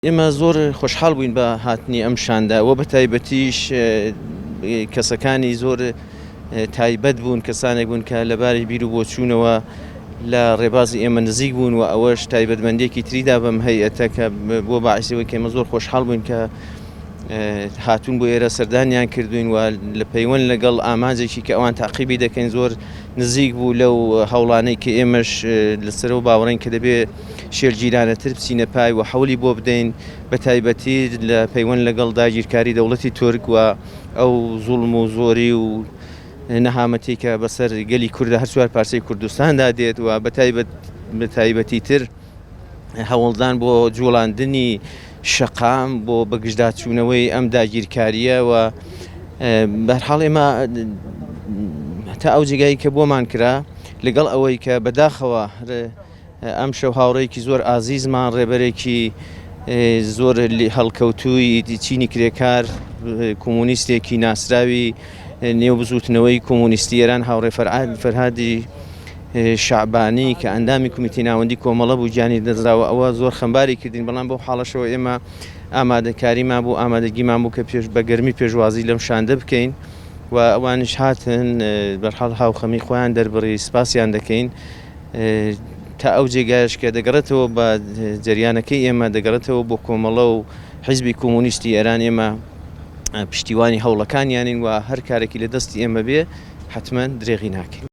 ئێمە زۆر خۆشحاڵ بووین بە هاتنی ئەم شاندەوە بە تایبەتیش کەسەکانی زۆر تایبەت بوون کەسانێک بوون کە لەبارەی بیر و بۆچوونەوە لە ڕێبازی ئێمە نزیک بوون و ئەوەش تایبەتمەندێکی تریدا بەم هەیئەتە کە بۆ باعثەوەی کە ئێمە زۆر خۆشحاڵ بووین کە هاتوون بۆ ئێرە سەردانیان کردوین و لە پەیوەند لەگەڵ ئامانجێکی کە ئەوان تاقیبی دەکەین زۆر نزیک بوو لەو هەوڵانەی کە ئێمەش لەسەرەوە باوەڕین کە دەبێت شێرگیرانەتر بچینە پای و حەولی بۆ بدەین بە تایبەتی لە پەیوەند لەگەڵ داگیرکاری دەوڵەتی تورک و ئەو زوڵم و زۆری و نەهامەتی کە بەسەر گەلی کوردە هەر چوار پارچەی کوردستاندا دێت و بە تایبەتی تر هەوڵدان بۆ جوڵاندنی شەقام بۆ بەگژداچوونەوەی ئەم داگیرکاریە و بەرحاڵ ئێمە تا ئەو جێگایی کە بۆمان کرا لەگەڵ ئەوەی کە بەداخەوە ئەم شەو هاوڕێکی زۆر ئازیزمان ڕێبەرێکی زۆر هەڵکەوتووی چینی کرێکار کۆمۆنیستێکی ناسراوی نێوبزوتنەوەی کۆمۆنیستی ئێران هاوڕێ فەرهادی شعبانی کە ئەندامی کومیتی ناوەندی کۆمەڵە بوو گیانی دەزراوە ئەوە زۆر خەمباری کردین بەڵام بەو حاڵەشەوە ئێمە ئامادەکاریمان بوو ئامادەگیمان بوو کە بە گەرمی پێشوازی لەم شاندە بکەین و ئەوانش هاتن بەرحاڵ هاوخەمی خۆیان دەربڕی سپاسیان دەکەین تا ئەو جێگایش کە دەگەڕێتەوە بە جەریانەکەی ئێمە دەگەڕێتەوە بۆ کۆمەڵە و حیزبی کۆمۆنیستی ئێران ئێمە پشتیوانی هەوڵەکانیانین و هەر کارێکی لە دەستی ئێمە بێ حتمما درێغی ناکەین.